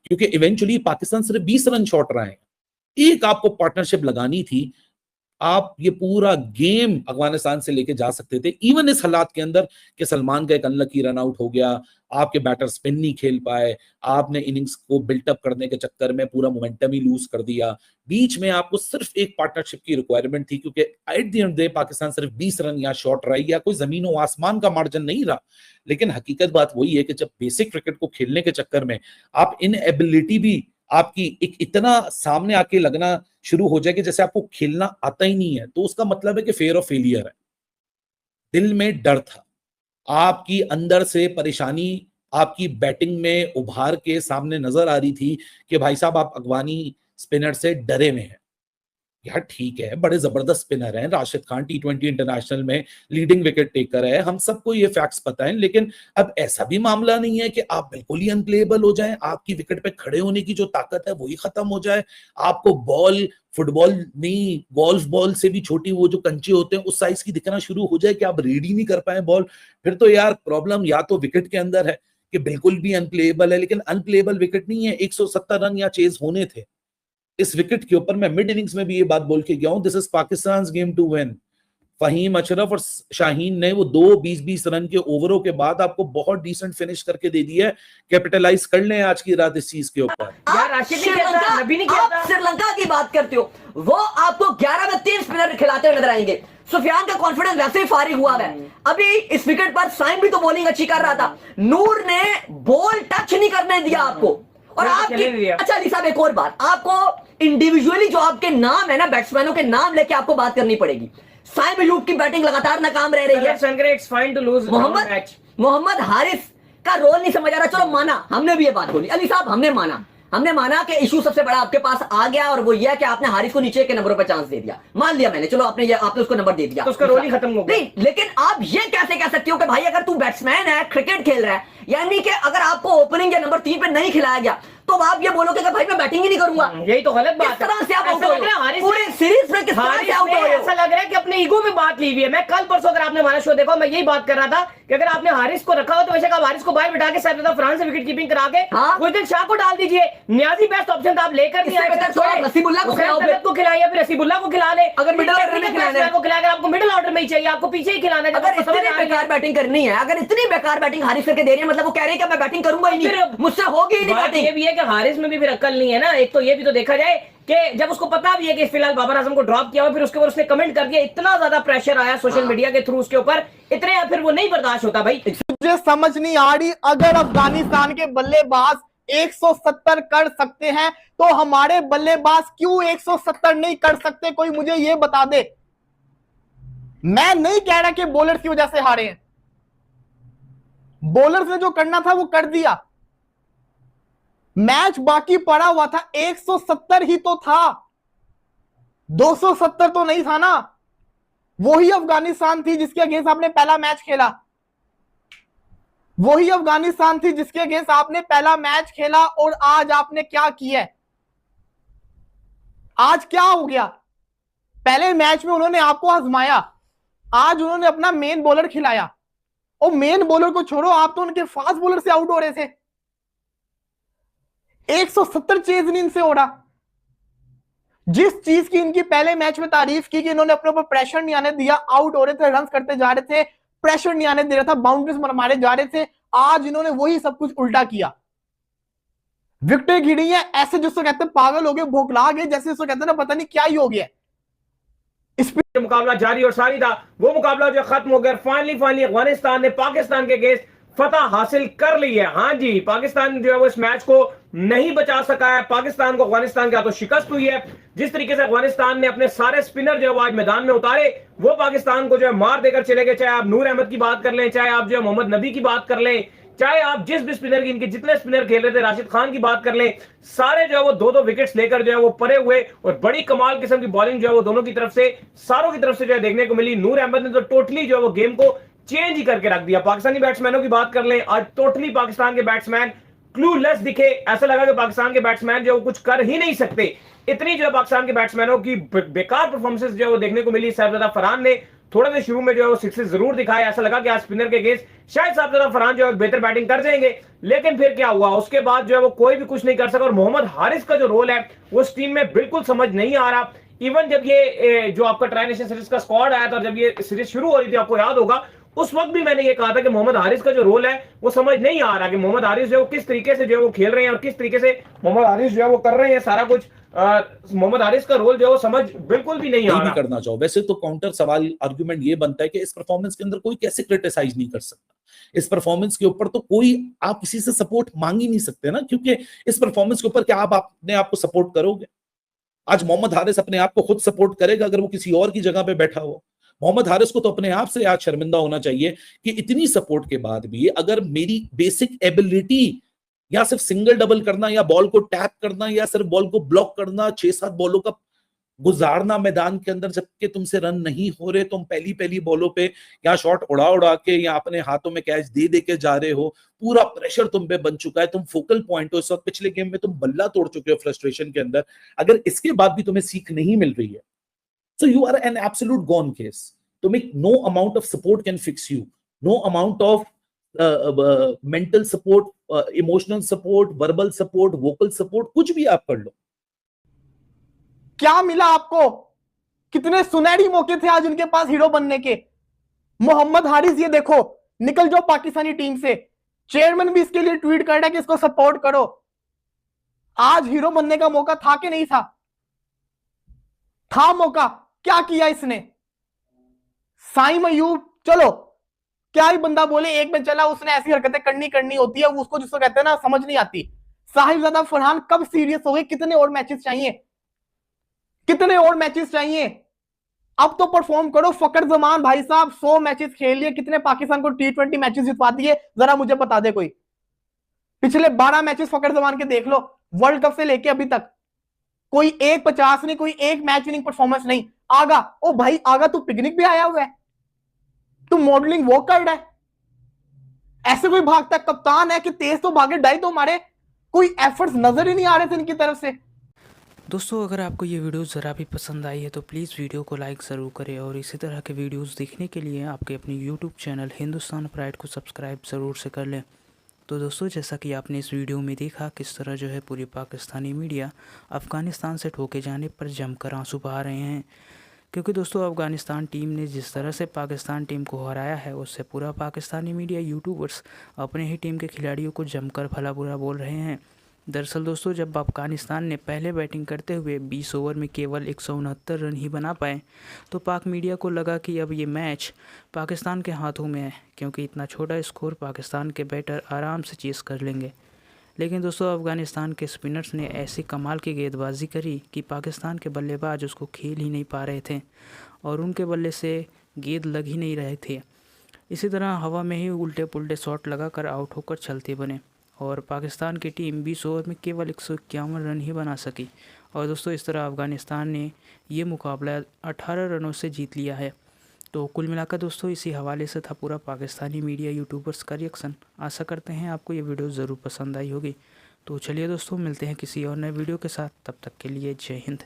क्योंकि इवेंचुअली पाकिस्तान सिर्फ 20 run short रहा है। एक आपको पार्टनरशिप लगानी थी, आप ये पूरा गेम अफगानिस्तान से लेके जा सकते थे। इवन इस हालात के अंदर कि सलमान का एक अनलकी रन आउट हो गया, आपके बैटर स्पिन नहीं खेल पाए, आपने इनिंग्स को बिल्टअप करने के चक्कर में पूरा मोमेंटम ही लूज कर दिया। बीच में आपको सिर्फ एक पार्टनरशिप की रिक्वायरमेंट थी, क्योंकि at the end day Pakistan सिर्फ 20 रन या शॉर्ट रही, या कोई जमीन व आसमान का मार्जिन नहीं रहा। लेकिन हकीकत बात वही है कि जब बेसिक क्रिकेट को खेलने के चक्कर में आप इन एबिलिटी भी आपकी एक इतना सामने आके लगना शुरू हो जाए कि जैसे आपको खेलना आता ही नहीं है, तो उसका मतलब है कि फेयर ऑफ फेलियर है। दिल में डर था, आपकी अंदर से परेशानी आपकी बैटिंग में उभार के सामने नजर आ रही थी कि भाई साहब आप अफगानी स्पिनर से डरे हुए हैं। यार ठीक है, बड़े जबरदस्त स्पिनर हैं, राशिद खान T20 इंटरनेशनल में लीडिंग विकेट टेकर है, हम सबको ये फैक्ट्स पता है। लेकिन अब ऐसा भी मामला नहीं है कि आप बिल्कुल ही अनप्लेएबल हो जाएं, आपकी विकेट पे खड़े होने की जो ताकत है वही खत्म हो जाए, आपको बॉल फुटबॉल नहीं गोल्फ बॉल से भी छोटी वो जो कंचे होते हैं उस साइज की दिखना शुरू हो जाए कि आप रीड ही नहीं कर पाए बॉल। फिर तो यार प्रॉब्लम या तो विकेट के अंदर है कि बिल्कुल भी अनप्लेएबल है, लेकिन अनप्लेएबल विकेट नहीं है, 170 रन या चेज होने थे इस विकेट के ऊपर। मैं मिड इनिंग्स में भी ये बात बोल के गया हूं, this is Pakistan game to win. Faheem Ashraf और शाहीन ने वो 2 20-20 रन के ओवरों के बाद आपको बहुत डिसेंट फिनिश करके दे दी है। कैपिटलाइज कर लें आज की रात इस चीज के ऊपर। श्रीलंका की बात करते हो, वो आपको 11 में 3 स्पिनर खिलाते हुए नजर आएंगे। सुफियान का कॉन्फिडेंस वैसे ही फारिग हुआ है। अभी इस विकेट पर साइम भी तो बॉलिंग अच्छी कर रहा था, नूर ने बॉल टच नहीं करने दिया आपको। और आपकी अच्छा अली साहब एक और बात, आपको इंडिविजुअली जो आपके नाम है ना, बैट्समैनों के नाम लेके आपको बात करनी पड़ेगी। साइम अयूब की बैटिंग लगातार नाकाम रह रही है। मोहम्मद हारिस का रोल नहीं समझ आ रहा। चलो माना, हमने भी ये बात बोली अली साहब, हमने माना कि इशू सबसे बड़ा आपके पास आ गया और वो ये है कि आपने हारिस को नीचे के नंबरों पर चांस दे दिया। मान लिया मैंने, चलो आपने उसको नंबर दे दिया, तो उसका रोल ही खत्म हो गया। नहीं, लेकिन आप ये कैसे कह सकते हो कि भाई अगर तू बैट्समैन है, क्रिकेट खेल रहा है, यानी कि अगर आपको ओपनिंग या नंबर 3 पे नहीं खिलाया गया तो आप ये बोलोगे कि भाई मैं बैटिंग ही नहीं करूंगा। यही तो गलत बात है। किस तरह से आप आउट हो रहे हैं पूरे सीरीज में? किस तरह से आउट हो रहे हैं? ऐसा लग रहा है कि अपने ईगो में बात ली हुई है। मैं कल परसों अगर आपने हमारा शो देखा, मैं यही बात कर रहा था कि अगर आपने हारिस को रखा हो तो वैसे आप हारिस को बाहर बिठा के सैयद अफरान से विकेट कीपिंग करा के कुछ दिन शाह को डाल दीजिए। नियाजी बेस्ट ऑप्शन आप लेकर नहीं आए, नसीबुल्लाह को खिलाइए, फिर नसीबुल्लाह को खिला ले। अगर मिडिल ऑर्डर में खिलाना को खिलाकर आपको मिडिल ऑर्डर में ही चाहिए, आपको पीछे ही खिलाना है। अगर इतनी बेकार बैटिंग करनी है, अगर इतनी बेकार बैटिंग हारिस करके दे रही है, मतलब वो कह रही है कि मैं बैटिंग करूंगा ही नहीं, मुझसे होगी ही नहीं बैटिंग। ये भी है कि हारिस में भी फिर अक्ल नहीं है ना। एक तो ये भी तो देखा जाए कि जब उसको पता भी है कि फिलहाल बाबर आजम को ड्रॉप किया हुआ, फिर उसके ऊपर उसने कमेंट कर दिया, इतना ज्यादा प्रेशर आया सोशल मीडिया के थ्रू उसके ऊपर, इतने फिर वो नहीं बर्दाश्त होता। भाई मुझे समझ नहीं आ रही, अगर अफगानिस्तान के बल्लेबाज 170 कर सकते हैं तो हमारे बल्लेबाज क्यों 170 नहीं कर सकते? कोई मुझे ये बता दे। मैं नहीं कह रहा कि बॉलर्स की वजह से हारे हैं, बॉलर्स ने जो करना था वो कर दिया, मैच बाकी पड़ा हुआ था, 170 ही तो था, 270 तो नहीं था ना। वही अफगानिस्तान थी जिसके अगेंस्ट आपने पहला मैच खेला, वही अफगानिस्तान थी जिसके अगेंस्ट आपने पहला मैच खेला। और आज आपने क्या किया? आज क्या हो गया? पहले मैच में उन्होंने आपको आजमाया, आज उन्होंने अपना मेन बॉलर खिलाया। और मेन बॉलर को छोड़ो, आप तो उनके फास्ट बॉलर से आउट हो रहे थे। 170 चेज नहीं इनसे हो रहा। जिस चीज की इनकी पहले मैच में तारीफ की कि इन्होंने अपने ऊपर प्रेशर नहीं आने दिया, आउट हो रहे थे, रन करते जा रहे थे, प्रेशर नहीं आने दे रहा था, बाउंड्रीज मारे जा रहे थे, आज इन्होंने वही सब कुछ उल्टा किया। विकेटें गिरी है ऐसे जिसको कहते हैं पागल हो गए, भोकला गए, जैसे इसको कहते हैं ना पता नहीं क्या ही हो गया। इस मुकाबला जारी और सारी था, वो मुकाबला जो खत्म हो गया। फाइनली अफगानिस्तान ने पाकिस्तान के अगेंस्ट फतह हासिल कर ली है। हाँ जी, पाकिस्तान जो है वो इस मैच को नहीं बचा सका है। पाकिस्तान को अफगानिस्तान का तो शिकस्त हुई है। जिस तरीके से अफगानिस्तान ने अपने सारे स्पिनर जो है आज मैदान में उतारे, वो पाकिस्तान को जो है मार देकर चले गए। चाहे आप नूर अहमद की बात कर लें, चाहे आप जो है मोहम्मद नबी की बात कर लें, चाहे आप जिस भी स्पिनर की, इनके जितने स्पिनर खेल रहे थे, राशिद खान की बात कर लें, सारे जो है वो 2-2 विकेट्स लेकर जो है वो परे हुए। और बड़ी कमाल किस्म की बॉलिंग जो है वो दोनों की तरफ से, सारों की तरफ से जो है देखने को मिली। नूर अहमद ने तो टोटली जो है वो गेम को चेंज ही करके रख दिया। पाकिस्तानी बैट्समैनों की बात कर लें, आज टोटली पाकिस्तान के बैट्समैन क्लूलेस दिखे, ऐसा लगा कि पाकिस्तान के बैट्समैन जो कुछ कर ही नहीं सकते। इतनी जो पाकिस्तान के बैट्समैनों की बेकार परफॉर्मेंसेस जो देखने को मिली। साहिबजादा फरहान ने थोड़ा सा शुरू में जो है वो सिक्सेस जरूर दिखाए, ऐसा लगा कि आज स्पिनर के अगेंस्ट शायद साहिबजादा फरहान जो है बेहतर बैटिंग कर जाएंगे, लेकिन फिर क्या हुआ, उसके बाद जो है वो कोई भी कुछ नहीं कर सका। और मोहम्मद हारिस का जो रोल है वो इस टीम में बिल्कुल समझ नहीं आ रहा। इवन जब ये जो आपका ट्राई नेशन सीरीज का स्क्वाड आया था और जब ये सीरीज शुरू हो रही थी, आपको याद होगा, उस वक्त भी मैंने ये कहा था कि मोहम्मद हारिस का जो रोल है वो समझ नहीं आ रहा कि मोहम्मद हारिस जो किस तरीके से जो है वो खेल रहे हैं और किस तरीके से मोहम्मद हारिस जो है वो कर रहे हैं सारा कुछ। मोहम्मद हारिस का रोल जो है वो समझ बिल्कुल भी नहीं आ नहीं भी रहा। करना चाहो। वैसे तो काउंटर सवाल आर्गुमेंट ये बनता है कि इस परफॉर्मेंस के अंदर कोई कैसे क्रिटिसाइज नहीं कर सकता। इस परफॉर्मेंस के ऊपर तो कोई, आप किसी से सपोर्ट मांग ही नहीं सकते ना, क्योंकि इस परफॉर्मेंस के ऊपर क्या आप अपने आप को सपोर्ट करोगे? आज मोहम्मद हारिस अपने आप को खुद सपोर्ट करेगा अगर वो किसी और की जगह पे बैठा हो? मोहम्मद हारिस को तो अपने आप से आज शर्मिंदा होना चाहिए कि इतनी सपोर्ट के बाद भी अगर मेरी बेसिक एबिलिटी या सिर्फ सिंगल डबल करना या बॉल को टैप करना या सिर्फ बॉल को ब्लॉक करना, 6-7 बॉलों का गुजारना मैदान के अंदर, जबकि तुमसे रन नहीं हो रहे, तुम पहली पहली बॉलों पे या शॉट उड़ा उड़ा के या अपने हाथों में कैच दे दे के जा रहे हो, पूरा प्रेशर तुम पे बन चुका है, तुम फोकल पॉइंट हो इस वक्त, पिछले गेम में तुम बल्ला तोड़ चुके हो फ्रस्ट्रेशन के अंदर, अगर इसके बाद भी तुम्हें सीख नहीं मिल रही है, so you are an absolute gone case. No amount of support can fix you. No amount of mental support, emotional support, verbal support, vocal support, कुछ भी आप कर लो। क्या मिला आपको? कितने सुनहरी मौके थे आज उनके पास हीरो बनने के। मोहम्मद हारिस, ये देखो, निकल जाओ पाकिस्तानी टीम से। चेयरमैन भी इसके लिए ट्वीट कर रहा है कि इसको सपोर्ट करो। आज हीरो बनने का मौका था कि नहीं था? था मौका। क्या किया इसने? साइम अयूब, चलो क्या ही बंदा बोले, एक में चला, उसने ऐसी हरकतें करनी होती है, उसको जिसको कहते हैं ना समझ नहीं आती। साहिबजादा फरहान कब सीरियस हो गए? कितने और मैचेस चाहिए? कितने और मैचेस चाहिए? अब तो परफॉर्म करो। फकर जमान भाई साहब 100 मैचेस खेल लिए, कितने पाकिस्तान को T20 मैचेस जितवा दिए, जरा मुझे बता दे कोई। पिछले 12 मैचेस फकर जमान के देख लो, वर्ल्ड कप से लेके अभी तक कोई एक 50 नहीं, कोई एक मैच विनिंग परफॉर्मेंस नहीं। आगा, ओ भाई आगा, तू पिकनिक भी आया हुआ है? तू मॉडलिंग वो कर रहा है? ऐसे कोई भागता है? कप्तान है कि तेज तो भागे, डाई तो मारे। कोई एफर्ट्स नजर ही नहीं आ रहे थे इनकी तरफ से। दोस्तों, अगर आपको ये वीडियो ज़रा भी पसंद आई है तो प्लीज़ वीडियो को लाइक ज़रूर करें और इसी तरह के वीडियोस देखने के लिए आपके अपने यूट्यूब चैनल हिंदुस्तान प्राइड को सब्सक्राइब ज़रूर से कर लें। तो दोस्तों, जैसा कि आपने इस वीडियो में देखा किस तरह जो है पूरी पाकिस्तानी मीडिया अफ़गानिस्तान से ठोके जाने पर जमकर आंसू बहा रहे हैं, क्योंकि दोस्तों अफ़गानिस्तान टीम ने जिस तरह से पाकिस्तान टीम को हराया है उससे पूरा पाकिस्तानी मीडिया, यूट्यूबर्स अपने ही टीम के खिलाड़ियों को जमकर भला बुरा बोल रहे हैं। दरअसल दोस्तों, जब अफ़गानिस्तान ने पहले बैटिंग करते हुए 20 ओवर में केवल 169 रन ही बना पाए तो पाक मीडिया को लगा कि अब ये मैच पाकिस्तान के हाथों में है, क्योंकि इतना छोटा स्कोर पाकिस्तान के बैटर आराम से चेस कर लेंगे। लेकिन दोस्तों, अफ़गानिस्तान के स्पिनर्स ने ऐसी कमाल की गेंदबाजी करी कि पाकिस्तान के बल्लेबाज उसको खेल ही नहीं पा रहे थे और उनके बल्ले से गेंद लग ही नहीं रहे थे। इसी तरह हवा में ही उल्टे पुल्टे शॉट लगाकर आउट होकर चलते बने और पाकिस्तान की टीम 20 ओवर में केवल 151 रन ही बना सकी। और दोस्तों, इस तरह अफ़गानिस्तान ने ये मुकाबला 18 रनों से जीत लिया है। तो कुल मिलाकर दोस्तों, इसी हवाले से था पूरा पाकिस्तानी मीडिया, यूट्यूबर्स का रिएक्शन। आशा करते हैं आपको ये वीडियो ज़रूर पसंद आई होगी। तो चलिए दोस्तों, मिलते हैं किसी और नए वीडियो के साथ। तब तक के लिए जय हिंद।